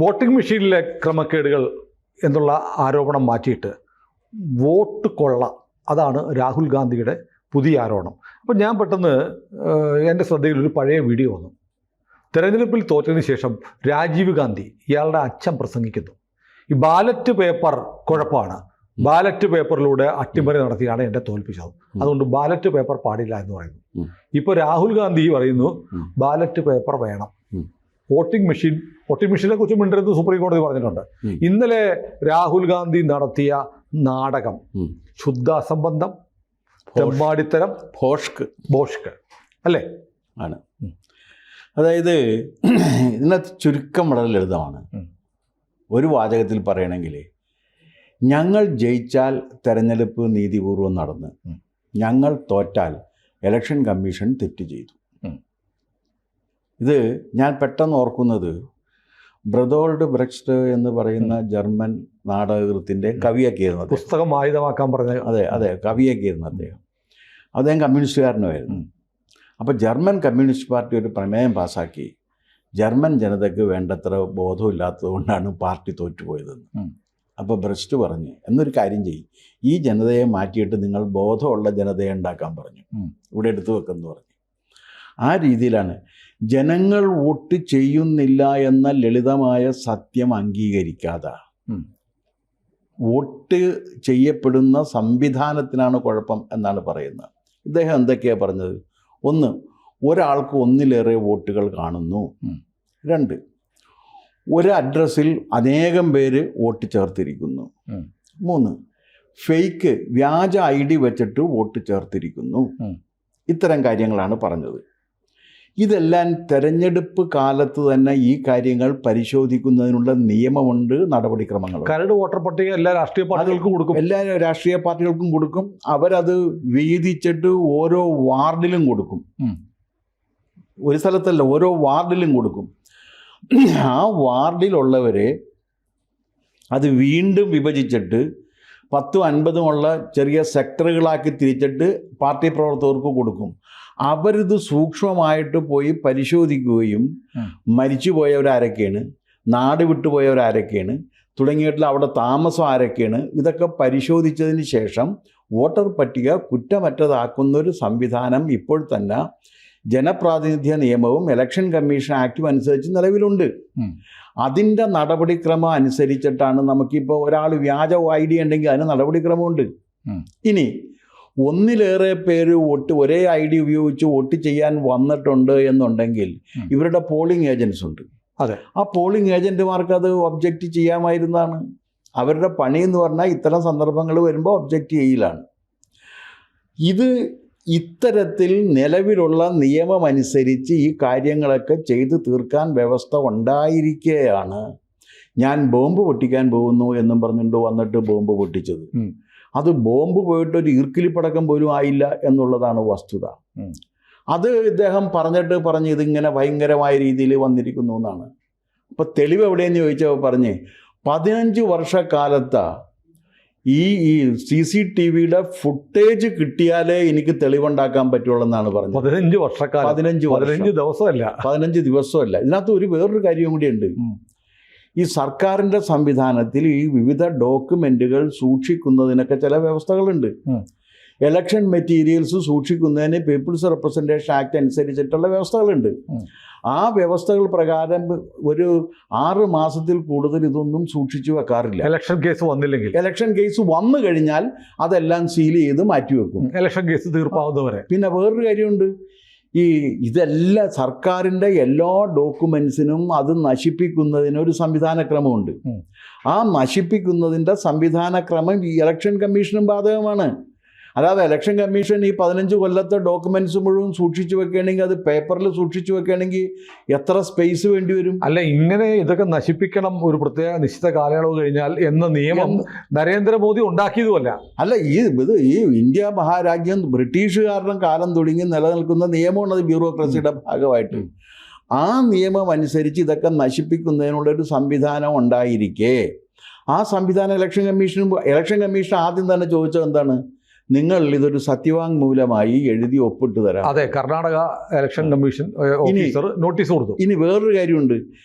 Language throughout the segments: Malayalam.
വോട്ടിംഗ് മെഷീനിലെ ക്രമക്കേടുകൾ എന്നുള്ള ആരോപണം മാറ്റിയിട്ട് വോട്ട് കൊള്ള, അതാണ് രാഹുൽ ഗാന്ധിയുടെ പുതിയ ആരോപണം. അപ്പോൾ ഞാൻ പെട്ടെന്ന് എൻ്റെ ശ്രദ്ധയിൽ ഒരു പഴയ വീഡിയോ വന്നു. തെരഞ്ഞെടുപ്പിൽ തോറ്റതിന് ശേഷം രാജീവ് ഗാന്ധി, ഇയാളുടെ അച്ഛൻ പ്രസംഗിക്കുന്നു. ഈ ബാലറ്റ് പേപ്പർ കുഴപ്പമാണ്, ബാലറ്റ് പേപ്പറിലൂടെ അട്ടിമറി നടത്തിയാണ് എന്നെ തോൽപ്പിച്ചത്, അതുകൊണ്ട് ബാലറ്റ് പേപ്പർ പാടില്ല എന്ന് പറയുന്നു. ഇപ്പോൾ രാഹുൽ ഗാന്ധി പറയുന്നു ബാലറ്റ് പേപ്പർ വേണം, വോട്ടിംഗ് മെഷീനെ കുറിച്ച് മിണ്ടരുത് സുപ്രീം കോടതി പറഞ്ഞിട്ടുണ്ട്. ഇന്നലെ രാഹുൽ ഗാന്ധി നടത്തിയ നാടകം ശുദ്ധാസംബന്ധം, തെമ്മാടിത്തരം, ഭോഷ്ക് അല്ലേ ആണ്. അതായത് ഇതിനകത്ത് ചുരുക്കം വളരെ ലളിതമാണ്. ഒരു വാചകത്തിൽ പറയണമെങ്കിൽ, ഞങ്ങൾ ജയിച്ചാൽ തെരഞ്ഞെടുപ്പ് നീതിപൂർവം നടന്ന്, ഞങ്ങൾ തോറ്റാൽ ഇലക്ഷൻ കമ്മീഷൻ തെറ്റ് ചെയ്തു. ഇത് ഞാൻ പെട്ടെന്ന് ഓർക്കുന്നത് ബ്രതോൾഡ് ബ്രെക്സ്റ്റ് എന്ന് പറയുന്ന ജർമ്മൻ നാടകകൃത്തിൻ്റെ കവിയൊക്കെയായിരുന്നു. പുസ്തകം ആയുധമാക്കാൻ പറഞ്ഞ അതെ കവിയൊക്കെയായിരുന്നു അദ്ദേഹം കമ്മ്യൂണിസ്റ്റുകാരനുമായിരുന്നു. അപ്പോൾ ജർമ്മൻ കമ്മ്യൂണിസ്റ്റ് പാർട്ടി ഒരു പ്രമേയം പാസ്സാക്കി, ജർമ്മൻ ജനതയ്ക്ക് വേണ്ടത്ര ബോധമില്ലാത്തത് കൊണ്ടാണ് പാർട്ടി തോറ്റുപോയതെന്ന്. അപ്പോൾ ബ്രെസ്റ്റ് പറഞ്ഞു, എന്നൊരു കാര്യം ചെയ്യും, ഈ ജനതയെ മാറ്റിയിട്ട് നിങ്ങൾ ബോധമുള്ള ജനതയെ ഉണ്ടാക്കാൻ പറഞ്ഞു, ഇവിടെ എടുത്തു വെക്കെന്ന് പറഞ്ഞു. ആ രീതിയിലാണ് ജനങ്ങൾ വോട്ട് ചെയ്യുന്നില്ല എന്ന ലളിതമായ സത്യം അംഗീകരിക്കാതെ വോട്ട് ചെയ്യപ്പെടുന്ന സംവിധാനത്തിനാണ് കുഴപ്പം എന്നാണ് പറയുന്നത്. ഇദ്ദേഹം എന്തൊക്കെയാണ് പറഞ്ഞത്? ഒന്ന്, ഒരാൾക്ക് ഒന്നിലേറെ വോട്ടുകൾ കാണുന്നു. രണ്ട്, ഒരു അഡ്രസ്സിൽ അനേകം പേര് വോട്ട് ചേർത്തിരിക്കുന്നു. മൂന്ന്, ഫേക്ക് വ്യാജ ID വെച്ചിട്ട് വോട്ട് ചേർത്തിരിക്കുന്നു. ഇത്തരം കാര്യങ്ങളാണ് പറഞ്ഞത്. ഇതെല്ലാം തെരഞ്ഞെടുപ്പ് കാലത്ത് തന്നെ ഈ കാര്യങ്ങൾ പരിശോധിക്കുന്നതിനുള്ള നിയമമുണ്ട്, നടപടിക്രമങ്ങൾ. കരട് വോട്ടർ പട്ടിക എല്ലാ രാഷ്ട്രീയ പാർട്ടികൾക്കും കൊടുക്കും. എല്ലാ രാഷ്ട്രീയ പാർട്ടികൾക്കും കൊടുക്കും. അവരത് വീതിച്ചിട്ട് ഓരോ വാർഡിലും കൊടുക്കും. ഒരു സ്ഥലത്തല്ല, ഓരോ വാർഡിലും കൊടുക്കും. ആ വാർഡിലുള്ളവരെ അത് വീണ്ടും വിഭജിച്ചിട്ട് 10ഉം 50ഉം ഉള്ള ചെറിയ സെക്ടറുകളാക്കി തിരിച്ചിട്ട് പാർട്ടി പ്രവർത്തകർക്ക് കൊടുക്കും. അവരിത് സൂക്ഷ്മമായിട്ട് പോയി പരിശോധിക്കുകയും മരിച്ചുപോയവരാരൊക്കെയാണ്, നാട് വിട്ടുപോയവരാരൊക്കെയാണ്, തുടങ്ങിയിട്ടുള്ള അവിടെ താമസം ആരൊക്കെയാണ്, ഇതൊക്കെ പരിശോധിച്ചതിന് ശേഷം വോട്ടർ പട്ടിക കുറ്റമറ്റതാക്കുന്നൊരു സംവിധാനം ഇപ്പോൾ തന്നെ ജനപ്രാതിനിധ്യ നിയമവും ഇലക്ഷൻ കമ്മീഷൻ ആക്റ്റും അനുസരിച്ച് നിലവിലുണ്ട്. അതിൻ്റെ നടപടിക്രമം അനുസരിച്ചിട്ടാണ് നമുക്കിപ്പോൾ ഒരാൾ വ്യാജ ID ഉണ്ടെങ്കിൽ അതിന് നടപടിക്രമമുണ്ട്. ഇനി ഒന്നിലേറെ പേര് ഒരേ ID ഉപയോഗിച്ച് വോട്ട് ചെയ്യാൻ വന്നിട്ടുണ്ട് എന്നുണ്ടെങ്കിൽ ഇവരുടെ പോളിംഗ് ഏജൻസ് ഉണ്ട്. അതെ, ആ പോളിംഗ് ഏജന്റുമാർക്ക് അത് ഒബ്ജക്റ്റ് ചെയ്യാമായിരുന്നതാണ്. അവരുടെ പണി എന്ന് പറഞ്ഞാൽ ഇത്തരം സന്ദർഭങ്ങൾ വരുമ്പോൾ ഒബ്ജക്റ്റ് ചെയ്യലാണ്. ഇത് ഇത്തരത്തിൽ നിലവിലുള്ള നിയമമനുസരിച്ച് ഈ കാര്യങ്ങളൊക്കെ ചെയ്തു തീർക്കാൻ വ്യവസ്ഥ ഉണ്ടായിരിക്കെയാണ് ഞാൻ ബോംബ് പൊട്ടിക്കാൻ പോകുന്നു എന്നും പറഞ്ഞുകൊണ്ട് വന്നിട്ട് ബോംബ് പൊട്ടിച്ചത്. അത് ബോംബ് പോയിട്ട് ഒരു ഈർക്കിലിപ്പടക്കം പോലും ആയില്ല എന്നുള്ളതാണ് വസ്തുത. അത് ഇദ്ദേഹം പറഞ്ഞ് ഇതിങ്ങനെ ഭയങ്കരമായ രീതിയിൽ വന്നിരിക്കുന്നു എന്നാണ്. അപ്പോൾ തെളിവ് എവിടെയെന്ന് ചോദിച്ചപ്പോൾ പറഞ്ഞ് 15 വർഷക്കാലത്ത് ഈ CCTVയുടെ ഫുട്ടേജ് കിട്ടിയാലേ എനിക്ക് തെളിവുണ്ടാക്കാൻ പറ്റുള്ളൂ എന്നാണ് പറഞ്ഞത്. 15 വർഷക്കാലം, 15 ദിവസമല്ല. 15 ദിവസമല്ല. ഇതിനകത്ത് വേറൊരു കാര്യം കൂടിയുണ്ട്. ഈ സർക്കാരിൻ്റെ സംവിധാനത്തിൽ ഈ വിവിധ ഡോക്യുമെൻറ്റുകൾ സൂക്ഷിക്കുന്നതിനൊക്കെ ചില വ്യവസ്ഥകളുണ്ട്. ഇലക്ഷൻ മെറ്റീരിയൽസ് സൂക്ഷിക്കുന്നതിന് പീപ്പിൾസ് റെപ്രസെൻറ്റേഷൻ ആക്ട് അനുസരിച്ചിട്ടുള്ള വ്യവസ്ഥകളുണ്ട്. ആ വ്യവസ്ഥകൾ പ്രകാരം ഒരു 6 മാസത്തിൽ കൂടുതൽ ഇതൊന്നും സൂക്ഷിച്ചു വെക്കാറില്ല. ഇലക്ഷൻ കേസ് വന്നു കഴിഞ്ഞാൽ അതെല്ലാം സീൽ ചെയ്ത് മാറ്റിവെക്കും, ഇലക്ഷൻ കേസ് തീർപ്പാവുന്നവരെ. പിന്നെ വേറൊരു കാര്യമുണ്ട്, ഇതെല്ലാം സർക്കാരിൻ്റെ എല്ലാ ഡോക്യുമെൻസിനും അത് നശിപ്പിക്കുന്നതിനൊരു സംവിധാനക്രമമുണ്ട്. ആ നശിപ്പിക്കുന്നതിൻ്റെ സംവിധാനക്രമം ഈ ഇലക്ഷൻ കമ്മീഷനും ബാധകമാണ്. അല്ലാതെ ഇലക്ഷൻ കമ്മീഷൻ ഈ 15 കൊല്ലത്തെ ഡോക്യുമെന്റ്സ് മുഴുവൻ സൂക്ഷിച്ചു വെക്കുകയാണെങ്കിൽ, അത് പേപ്പറിൽ സൂക്ഷിച്ചു വെക്കുകയാണെങ്കിൽ എത്ര സ്പേസ് വേണ്ടി വരും? അല്ല, ഇങ്ങനെ ഇതൊക്കെ നശിപ്പിക്കണം ഒരു പ്രത്യേക നിശ്ചിത കാലയളവ് കഴിഞ്ഞാൽ എന്ന നിയമം നരേന്ദ്രമോദി ഉണ്ടാക്കിയതുമല്ല. അല്ല, ഈ ഇന്ത്യ മഹാരാജ്യം ബ്രിട്ടീഷുകാരുടെ കാലം തുടങ്ങി നിലനിൽക്കുന്ന നിയമമാണ്. അത് ബ്യൂറോക്രസിയുടെ ഭാഗമായിട്ട് ആ നിയമം അനുസരിച്ച് ഇതൊക്കെ നശിപ്പിക്കുന്നതിനുള്ളൊരു സംവിധാനം ഉണ്ടായിരിക്കെ ആ സംവിധാനം ഇലക്ഷൻ കമ്മീഷൻ ആദ്യം തന്നെ ചോദിച്ചത് എന്താണ്? നിങ്ങൾ ഇതൊരു സത്യവാങ്മൂലമായി എഴുതി ഒപ്പിട്ട് തരാം. അതെ, Karnataka election commission officer notice കൊടുത്തു. ഇനി വേറൊരു കാര്യമുണ്ട്.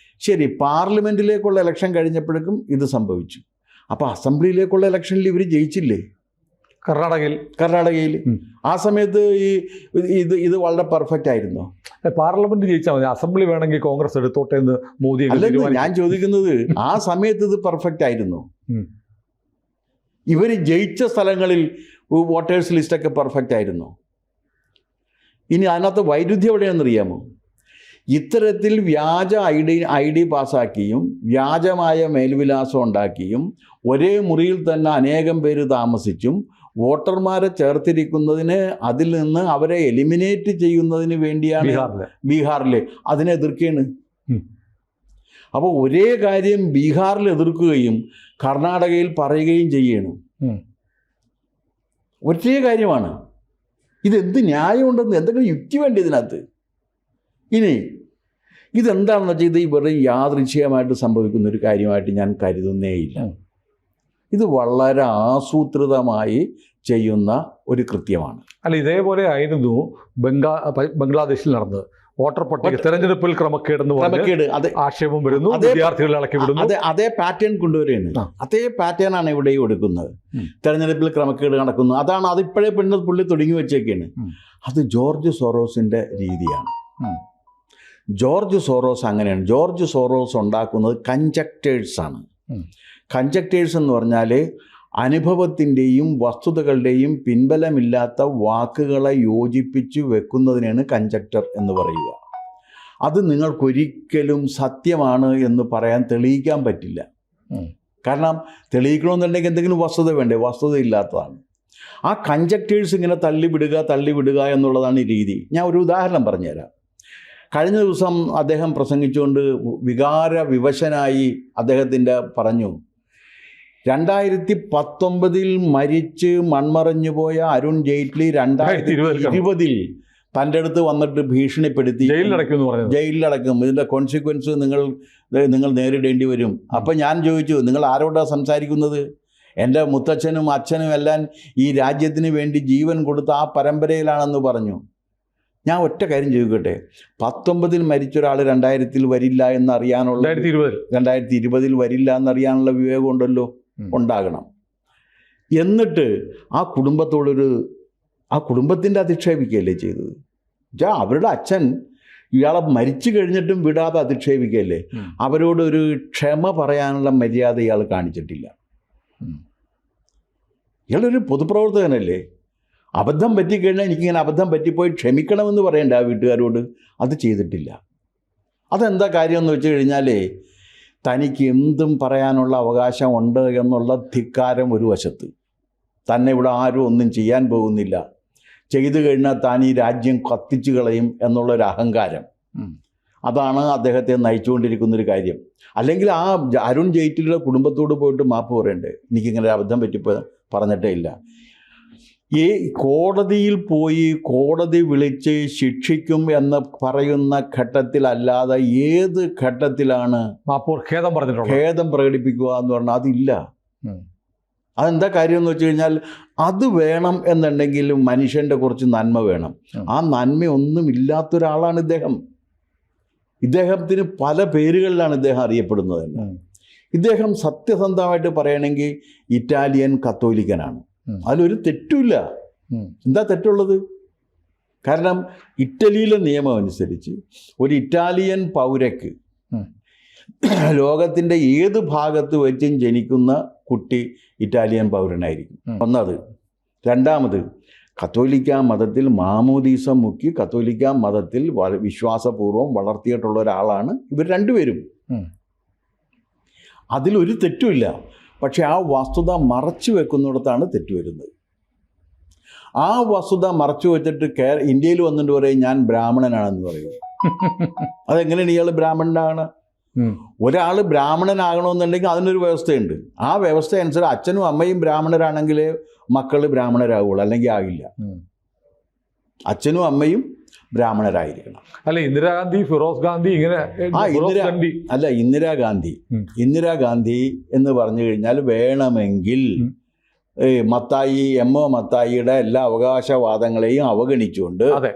ശരി, പാർലമെന്റിലേക്കുള്ള ഇലക്ഷൻ കഴിഞ്ഞപ്പോഴേക്കും ഇത് സംഭവിച്ചു. അപ്പോൾ അസംബ്ലിയിലേക്കുള്ള ഇലക്ഷനിൽ ഇവർ ജയിച്ചില്ലേ കർണാടകയിൽ? ആ സമയത്ത് ഇത് വളരെ പെർഫെക്റ്റ് ആയിരുന്നോ? പാർലമെന്റ് ജയിച്ചാൽ മതി, അസംബ്ലി വേണമെങ്കിൽ കോൺഗ്രസ് എടുത്തോട്ടെ എന്ന് മോദി. അല്ലെന്ന് ഞാൻ ചോദിക്കുന്നത്, ആ സമയത്ത് ഇത് പെർഫെക്റ്റ് ആയിരുന്നോ? ഇവർ ജയിച്ച സ്ഥലങ്ങളിൽ വോട്ടേഴ്സ് ലിസ്റ്റൊക്കെ പെർഫെക്റ്റ് ആയിരുന്നോ? ഇനി അതിനകത്ത് വൈരുദ്ധ്യം എവിടെയാണെന്നറിയാമോ? ഇത്തരത്തിൽ വ്യാജ ഐ ഡി പാസ്സാക്കിയും വ്യാജമായ മേൽവിലാസം ഉണ്ടാക്കിയും ഒരേ മുറിയിൽ തന്നെ അനേകം പേര് താമസിച്ചും വോട്ടർമാരെ ചേർത്തിരിക്കുന്നതിന്, അതിൽ നിന്ന് അവരെ എലിമിനേറ്റ് ചെയ്യുന്നതിന് വേണ്ടിയാണ് ബീഹാറിൽ അതിനെ എതിർക്കുകയാണ്. അപ്പോൾ ഒരേ കാര്യം ബീഹാറിൽ എതിർക്കുകയും കർണാടകയിൽ പറയുകയും ചെയ്യണം. ഒരേ കാര്യമാണ്. ഇതെന്ത് ന്യായമുണ്ടെന്ന്, എന്തെങ്കിലും യുക്തി വേണ്ടി ഇതിനകത്ത്? ഇനി ഇതെന്താണെന്ന് വെച്ചാൽ ഇത് വെറും യാദൃച്ഛികമായിട്ട് സംഭവിക്കുന്ന ഒരു കാര്യമായിട്ട് ഞാൻ കരുതുന്നേയില്ല. ഇത് വളരെ ആസൂത്രിതമായി ചെയ്യുന്ന ഒരു കൃത്യമാണ്. അല്ല, ഇതേപോലെ ആയിരുന്നു ബംഗ്ലാദേശിൽ നടന്നത്. വോട്ടർ പട്ടിക തെരഞ്ഞെടുപ്പിൽ ക്രമക്കേടെന്ന് ആക്ഷേപം വരുന്നു, വിദ്യാർത്ഥികളെ ഇളക്കി വിടുന്നു. അതേ പാറ്റേൺ കൊണ്ടുവരികയാണ്. അതേ പാറ്റേൺ ആണ് ഇവിടെയും എടുക്കുന്നത്. തെരഞ്ഞെടുപ്പിൽ ക്രമക്കേട് നടക്കുന്നു, അതാണ് അതിപ്പോഴേ പുള്ളി തുടങ്ങി വെച്ചേക്കാണ്. അത് ജോർജ് സോറോസിൻ്റെ രീതിയാണ്. ജോർജ് സോറോസ് അങ്ങനെയാണ്. ജോർജ് സോറോസ് ഉണ്ടാക്കുന്നത് കൺജക്റ്റേഴ്സാണ്. കൺജക്റ്റേഴ്സ് എന്ന് പറഞ്ഞാൽ അനുഭവത്തിൻ്റെയും വസ്തുതകളുടെയും പിൻബലമില്ലാത്ത വാക്കുകളെ യോജിപ്പിച്ച് വെക്കുന്നതിനാണ് കൺജക്റ്റർ എന്ന് പറയുക. അത് നിങ്ങൾക്കൊരിക്കലും സത്യമാണ് എന്ന് പറയാൻ തെളിയിക്കാൻ പറ്റില്ല. കാരണം തെളിയിക്കണമെന്നുണ്ടെങ്കിൽ എന്തെങ്കിലും വസ്തുത വേണ്ടേ? വസ്തുത ഇല്ലാത്തതാണ്. ആ കൺജക്റ്റേഴ്സ് ഇങ്ങനെ തള്ളിവിടുക എന്നുള്ളതാണ് ഈ രീതി. ഞാൻ ഒരു ഉദാഹരണം പറഞ്ഞുതരാം. കഴിഞ്ഞ ദിവസം അദ്ദേഹം പ്രസംഗിച്ചുകൊണ്ട് വികാരവിവശനായി അദ്ദേഹത്തിൻ്റെ പറഞ്ഞു, 2019 മരിച്ച് മൺമറഞ്ഞു പോയ അരുൺ ജെയ്റ്റ്ലി 2020 തൻ്റെ അടുത്ത് വന്നിട്ട് ഭീഷണിപ്പെടുത്തി ജയിലിലടക്കും, ഇതിൻ്റെ കോൺസിക്വൻസ് നിങ്ങൾ നേരിടേണ്ടി വരും. അപ്പം ഞാൻ ചോദിച്ചു, നിങ്ങൾ ആരോടാണ് സംസാരിക്കുന്നത്? എൻ്റെ മുത്തച്ഛനും അച്ഛനും എല്ലാം ഈ രാജ്യത്തിന് വേണ്ടി ജീവൻ കൊടുത്ത ആ പരമ്പരയിലാണെന്ന് പറഞ്ഞു. ഞാൻ ഒറ്റ കാര്യം ചോദിക്കട്ടെ, 2019 മരിച്ചൊരാൾ 2000 വരില്ല എന്നറിയാനുള്ള 2020 വരില്ല എന്നറിയാനുള്ള വിവേകം ഉണ്ടല്ലോ, ഉണ്ടാകണം. എന്നിട്ട് ആ കുടുംബത്തിൻ്റെ അധിക്ഷേപിക്കുകയല്ലേ ചെയ്തത്? അവരുടെ അച്ഛൻ ഇയാളെ മരിച്ചു കഴിഞ്ഞിട്ടും വിടാതെ അധിക്ഷേപിക്കുകയല്ലേ? അവരോടൊരു ക്ഷമ പറയാനുള്ള മര്യാദ ഇയാൾ കാണിച്ചിട്ടില്ല. ഇയാളൊരു പൊതുപ്രവർത്തകനല്ലേ? അബദ്ധം പറ്റിക്കഴിഞ്ഞാൽ എനിക്കിങ്ങനെ അബദ്ധം പറ്റിപ്പോയി ക്ഷമിക്കണമെന്ന് പറയണ്ട ആ വീട്ടുകാരോട്. അത് ചെയ്തിട്ടില്ല. അതെന്താ കാര്യം എന്ന് വെച്ച് കഴിഞ്ഞാൽ, തനിക്ക് എന്തും പറയാനുള്ള അവകാശം ഉണ്ട് എന്നുള്ള ധിക്കാരം ഒരു വശത്ത്, തന്നെ ഇവിടെ ആരും ഒന്നും ചെയ്യാൻ പോകുന്നില്ല, ചെയ്തു കഴിഞ്ഞാൽ താൻ ഈ രാജ്യം കത്തിച്ചു കളയും എന്നുള്ളൊരു അഹങ്കാരം, അതാണ് അദ്ദേഹത്തെ നയിച്ചുകൊണ്ടിരിക്കുന്നൊരു കാര്യം. അല്ലെങ്കിൽ ആ അരുൺ ജെയ്റ്റ്ലിയുടെ കുടുംബത്തോട് പോയിട്ട് മാപ്പ് പറയണ്ടേ, എനിക്കിങ്ങനെ അബദ്ധം പറ്റിപ്പോയി പറഞ്ഞിട്ടേ ഇല്ല. ഈ കോടതിയിൽ പോയി കോടതി വിളിച്ച് ശിക്ഷിക്കും എന്ന് പറയുന്ന ഘട്ടത്തിലല്ലാതെ ഏത് ഘട്ടത്തിലാണ് ഖേദം പ്രകടിപ്പിക്കുക എന്ന് പറഞ്ഞാൽ അതില്ല. അതെന്താ കാര്യം എന്ന് വെച്ച് കഴിഞ്ഞാൽ, അത് വേണം എന്നുണ്ടെങ്കിൽ മനുഷ്യൻ്റെ കുറച്ച് നന്മ വേണം. ആ നന്മയൊന്നും ഇല്ലാത്തൊരാളാണ് ഇദ്ദേഹം. ഇദ്ദേഹത്തിന് പല പേരുകളിലാണ് ഇദ്ദേഹം അറിയപ്പെടുന്നത്. ഇദ്ദേഹം സത്യസന്ധമായിട്ട് പറയണമെങ്കിൽ ഇറ്റാലിയൻ കത്തോലിക്കനാണ്. അതിലൊരു തെറ്റുമില്ല. എന്താ തെറ്റുള്ളത്? കാരണം ഇറ്റലിയിലെ നിയമം അനുസരിച്ച് ഒരു ഇറ്റാലിയൻ പൗരക്ക് ലോകത്തിൻ്റെ ഏത് ഭാഗത്ത് വെച്ചും ജനിക്കുന്ന കുട്ടി ഇറ്റാലിയൻ പൗരനായിരിക്കും. ഒന്നത്. രണ്ടാമത്, കത്തോലിക്ക മതത്തിൽ മാമോദീസ മുക്കി കത്തോലിക്ക മതത്തിൽ വിശ്വാസപൂർവ്വം വളർത്തിയിട്ടുള്ള ഒരാളാണ് ഇവർ രണ്ടുപേരും. അതിലൊരു തെറ്റുമില്ല. പക്ഷെ ആ വസ്തുത മറച്ചു വെക്കുന്നിടത്താണ് തെറ്റുവരുന്നത്. ആ വസ്തുത മറച്ചു വെച്ചിട്ട് ഇന്ത്യയിൽ വന്നിട്ട് പറയും ഞാൻ ബ്രാഹ്മണനാണെന്ന് പറയും. അതെങ്ങനെയാണ് ഇയാൾ ബ്രാഹ്മണനാണ്? ഒരാൾ ബ്രാഹ്മണനാകണമെന്നുണ്ടെങ്കിൽ അതിനൊരു വ്യവസ്ഥയുണ്ട്. ആ വ്യവസ്ഥ അനുസരിച്ച് അച്ഛനും അമ്മയും ബ്രാഹ്മണരാണെങ്കിലേ മക്കൾ ബ്രാഹ്മണരാകുള്ളൂ, അല്ലെങ്കിൽ ആകില്ല. അച്ഛനും അമ്മയും ബ്രാഹ്മണരായിരിക്കണം. അല്ല, ഇന്ദിരാഗാന്ധി, ഫിറോസ് ഗാന്ധി ഇങ്ങനെ ഇന്ദിരാഗാന്ധി എന്ന് പറഞ്ഞു കഴിഞ്ഞാൽ വേണമെങ്കിൽ മത്തായി മത്തായിയുടെ എല്ലാ അവകാശവാദങ്ങളെയും അവഗണിച്ചുകൊണ്ട് അതെ,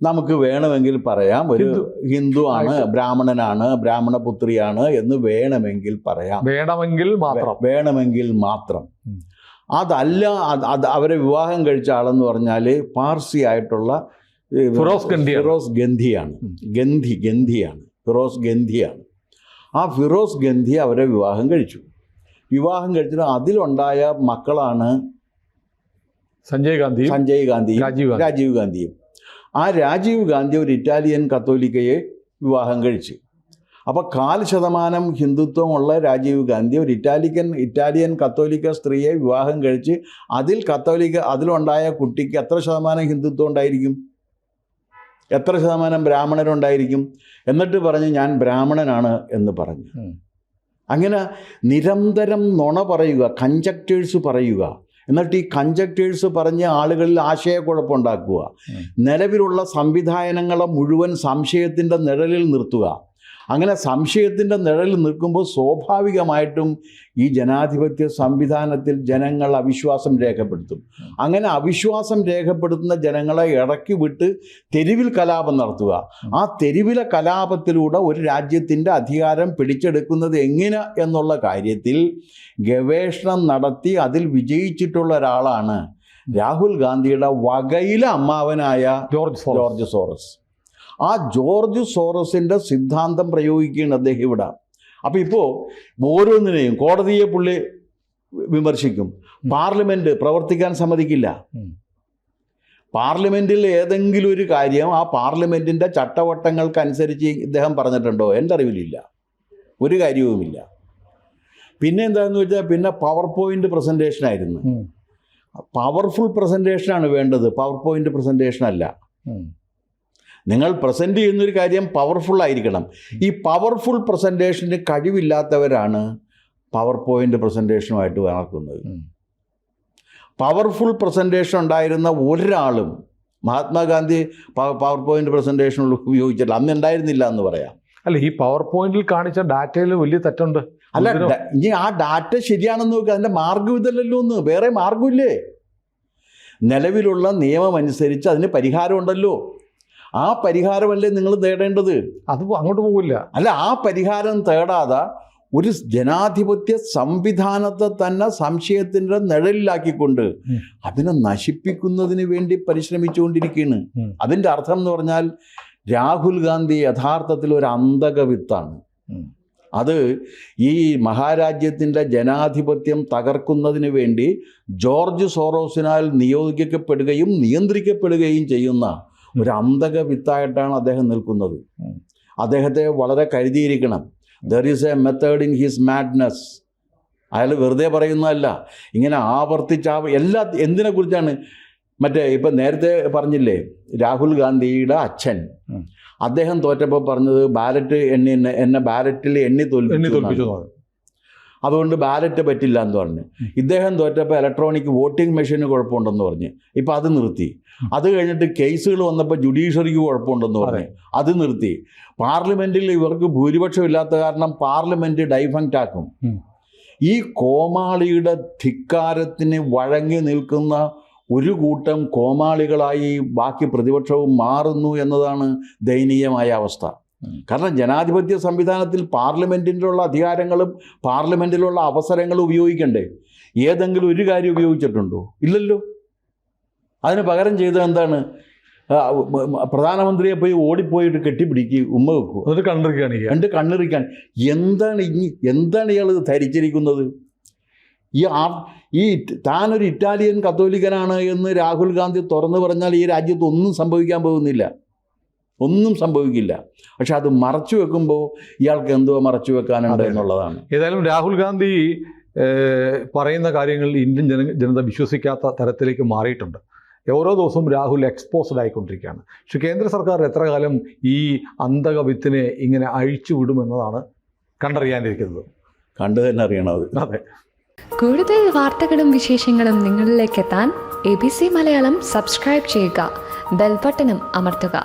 നമുക്ക് വേണമെങ്കിൽ പറയാം ഒരു ഹിന്ദു ആണ്, ബ്രാഹ്മണനാണ്, ബ്രാഹ്മണപുത്രിയാണ് എന്ന് വേണമെങ്കിൽ പറയാം. വേണമെങ്കിൽ മാത്രം. അതല്ല, അവരെ വിവാഹം കഴിച്ച ആളെന്ന് പറഞ്ഞാൽ പാർസി ആയിട്ടുള്ള ഫിറോസ് ഗന്ധിയാണ്. ഫിറോസ് ഗന്ധിയാണ്. ആ ഫിറോസ് ഗന്ധി അവരെ വിവാഹം കഴിച്ചിട്ട് അതിലുണ്ടായ മക്കളാണ് സഞ്ജയ് ഗാന്ധിയും രാജീവ് ഗാന്ധിയും. ആ രാജീവ് ഗാന്ധി ഒരു ഇറ്റാലിയൻ കത്തോലിക്കയെ വിവാഹം കഴിച്ചു. അപ്പോൾ 4% ഹിന്ദുത്വമുള്ള രാജീവ് ഗാന്ധി ഒരു ഇറ്റാലിയൻ കത്തോലിക്ക സ്ത്രീയെ വിവാഹം കഴിച്ച് അതിലുണ്ടായ കുട്ടിക്ക് എത്ര ശതമാനം ഹിന്ദുത്വം ഉണ്ടായിരിക്കും? എത്ര ശതമാനം ബ്രാഹ്മണരുണ്ടായിരിക്കും? എന്നിട്ട് പറഞ്ഞ് ഞാൻ ബ്രാഹ്മണനാണ് എന്ന് പറഞ്ഞു. അങ്ങനെ നിരന്തരം നുണ പറയുക, കൺജക്റ്റേഴ്സ് പറയുക. എന്നിട്ട് ഈ കൺജക്റ്റേഴ്സ് പറഞ്ഞ് ആളുകളിൽ ആശയക്കുഴപ്പമുണ്ടാക്കുക. നിലവിലുള്ള സംവിധാനങ്ങളെ മുഴുവൻ സംശയത്തിൻ്റെ നിഴലിൽ നിർത്തുക. അങ്ങനെ സംശയത്തിൻ്റെ നിഴലിൽ നിൽക്കുമ്പോൾ സ്വാഭാവികമായിട്ടും ഈ ജനാധിപത്യ സംവിധാനത്തിൽ ജനങ്ങൾ അവിശ്വാസം രേഖപ്പെടുത്തും. അങ്ങനെ അവിശ്വാസം രേഖപ്പെടുത്തുന്ന ജനങ്ങളെ ഇറക്കി വിട്ട് തെരുവിൽ കലാപം നടത്തുക. ആ തെരുവിലെ കലാപത്തിലൂടെ ഒരു രാജ്യത്തിൻ്റെ അധികാരം പിടിച്ചെടുക്കുന്നത് എങ്ങനെ എന്നുള്ള കാര്യത്തിൽ ഗവേഷണം നടത്തി അതിൽ വിജയിച്ചിട്ടുള്ള ഒരാളാണ് രാഹുൽ ഗാന്ധിയുടെ വകയിലെ അമ്മാവനായ ജോർജ് സോറസ്. ആ ജോർജ് സോറസിൻ്റെ സിദ്ധാന്തം പ്രയോഗിക്കുകയാണ് അദ്ദേഹം ഇവിടെ. അപ്പോൾ ഇപ്പോൾ ഓരോന്നിനെയും കോടതിയെ പുള്ളി വിമർശിക്കും. പാർലമെൻറ്റ് പ്രവർത്തിക്കാൻ സമ്മതിക്കില്ല. പാർലമെൻറ്റിൽ ഏതെങ്കിലും ഒരു കാര്യം ആ പാർലമെൻറ്റിൻ്റെ ചട്ടവട്ടങ്ങൾക്കനുസരിച്ച് ഇദ്ദേഹം പറഞ്ഞിട്ടുണ്ടോ? എൻ്റെ അറിവിലില്ല, ഒരു കാര്യവുമില്ല. പിന്നെ എന്താണെന്ന് വെച്ചാൽ പിന്നെ പവർ പോയിൻ്റ് പ്രസൻറ്റേഷനായിരുന്നു. പവർഫുൾ പ്രസൻറ്റേഷനാണ് വേണ്ടത്, പവർ പോയിൻ്റ് പ്രസൻറ്റേഷനല്ല. നിങ്ങൾ പ്രസൻറ്റ് ചെയ്യുന്നൊരു കാര്യം പവർഫുൾ ആയിരിക്കണം. ഈ പവർഫുൾ പ്രസൻറ്റേഷന് കഴിവില്ലാത്തവരാണ് പവർ പോയിൻ്റ് പ്രസൻറ്റേഷനുമായിട്ട് നടക്കുന്നത്. പവർഫുൾ പ്രസൻറ്റേഷൻ ഉണ്ടായിരുന്ന ഒരാളും മഹാത്മാഗാന്ധി പവർ പോയിൻ്റ് പ്രസൻറ്റേഷൻ ഉപയോഗിച്ചിട്ടില്ല, അന്ന് ഉണ്ടായിരുന്നില്ല എന്ന് പറയാം. അല്ല, ഈ പവർ പോയിന്റിൽ കാണിച്ച ഡാറ്റയിൽ വലിയ തെറ്റുണ്ട്. അല്ല, ഇനി ആ ഡാറ്റ ശരിയാണെന്ന് നോക്കുക. അതിൻ്റെ മാർഗ്ഗം ഇതല്ലല്ലോ, ഒന്ന് വേറെ മാർഗമില്ലേ? നിലവിലുള്ള നിയമം അനുസരിച്ച് അതിന് പരിഹാരമുണ്ടല്ലോ. ആ പരിഹാരമല്ലേ നിങ്ങൾ തേടേണ്ടത്? അത് അങ്ങോട്ട് പോകില്ല. അല്ല, ആ പരിഹാരം തേടാതെ ഒരു ജനാധിപത്യ സംവിധാനത്തെ തന്നെ സംശയത്തിൻ്റെ നിഴലിലാക്കിക്കൊണ്ട് അതിനെ നശിപ്പിക്കുന്നതിന് വേണ്ടി പരിശ്രമിച്ചുകൊണ്ടിരിക്കുകയാണ്. അതിൻ്റെ അർത്ഥം എന്ന് പറഞ്ഞാൽ രാഹുൽ ഗാന്ധി യഥാർത്ഥത്തിൽ ഒരു അന്തകവിത്താണ്. അത് ഈ മഹാരാജ്യത്തിൻ്റെ ജനാധിപത്യം തകർക്കുന്നതിന് വേണ്ടി ജോർജ് സോറോസിനാൽ നിയോഗിക്കപ്പെടുകയും നിയന്ത്രിക്കപ്പെടുകയും ചെയ്യുന്ന ഒരു അന്തകവിത്തായിട്ടാണ് അദ്ദേഹം നിൽക്കുന്നത്. അദ്ദേഹത്തെ വളരെ കരുതിയിരിക്കണം. There is a method in his madness. അയാൾ വെറുതെ പറയുന്നതല്ല, ഇങ്ങനെ എന്തിനെക്കുറിച്ചാണ്? ഇപ്പം നേരത്തെ പറഞ്ഞില്ലേ, രാഹുൽ ഗാന്ധിയുടെ അച്ഛൻ അദ്ദേഹം തോറ്റപ്പോൾ പറഞ്ഞത് എന്നെ ബാലറ്റിൽ എണ്ണി തോൽപ്പിച്ചു, അതുകൊണ്ട് ബാലറ്റ് പറ്റില്ല എന്ന് പറഞ്ഞ്. ഇദ്ദേഹം തോറ്റപ്പോൾ ഇലക്ട്രോണിക് വോട്ടിംഗ് മെഷീന് കുഴപ്പമുണ്ടെന്ന് പറഞ്ഞ് ഇപ്പോൾ അത് നിർത്തി. അത് കഴിഞ്ഞിട്ട് കേസുകൾ വന്നപ്പോൾ ജുഡീഷ്യറിക്ക് കുഴപ്പമുണ്ടെന്ന് പറഞ്ഞ് അത് നിർത്തി. പാർലമെൻറ്റിൽ ഇവർക്ക് ഭൂരിപക്ഷമില്ലാത്ത കാരണം പാർലമെൻറ്റ് ഡൈഫങ്ക്റ്റ് ആക്കും. ഈ കോമാളിയുടെ ധിക്കാരത്തിന് വഴങ്ങി നിൽക്കുന്ന ഒരു കൂട്ടം കോമാളികളായി ബാക്കി പ്രതിപക്ഷവും മാറുന്നു എന്നതാണ് ദയനീയമായ അവസ്ഥ. കാരണം ജനാധിപത്യ സംവിധാനത്തിൽ പാർലമെൻറ്റിലുള്ള അധികാരങ്ങളും പാർലമെൻറ്റിലുള്ള അവസരങ്ങളും ഉപയോഗിക്കണ്ടേ? ഏതെങ്കിലും ഒരു കാര്യം ഉപയോഗിച്ചിട്ടുണ്ടോ? ഇല്ലല്ലോ. അതിന് പകരം ചെയ്തത് എന്താണ്? പ്രധാനമന്ത്രിയെ പോയി ഓടിപ്പോയിട്ട് കെട്ടിപ്പിടിക്കുക, ഉമ്മ വെക്കുക, എന്നിട്ട് കണ്ണിറിക്കാൻ. എന്താണ് ഇയാൾ ധരിച്ചിരിക്കുന്നത്? ഈ താനൊരു ഇറ്റാലിയൻ കത്തോലിക്കനാണ് എന്ന് രാഹുൽ ഗാന്ധി തുറന്നു പറഞ്ഞാൽ ഈ രാജ്യത്ത് ഒന്നും സംഭവിക്കാൻ പോകുന്നില്ല, ഒന്നും സംഭവിക്കില്ല. പക്ഷെ അത് മറച്ചു വെക്കുമ്പോൾ ഇയാൾക്ക് എന്തോ മറച്ചു വെക്കാനുണ്ട് എന്നുള്ളതാണ്. ഏതായാലും രാഹുൽ ഗാന്ധി പറയുന്ന കാര്യങ്ങൾ ഇന്ത്യൻ ജനത വിശ്വസിക്കാത്ത തരത്തിലേക്ക് മാറിയിട്ടുണ്ട്. ഓരോ ദിവസവും രാഹുൽ എക്സ്പോസ്ഡ് ആയിക്കൊണ്ടിരിക്കുകയാണ്. പക്ഷെ കേന്ദ്ര സർക്കാർ എത്ര കാലം ഈ അന്തക വിത്തിനെ ഇങ്ങനെ അഴിച്ചു വിടുമെന്നതാണ് കണ്ടറിയാനിരിക്കുന്നത്. കണ്ടു തന്നെ അറിയണത്. അതെ. കൂടുതൽ വാർത്തകളും വിശേഷങ്ങളും നിങ്ങളിലേക്ക് എത്താൻ ABC മലയാളം സബ്സ്ക്രൈബ് ചെയ്യുക, ബെൽ ബട്ടണും അമർത്തുക.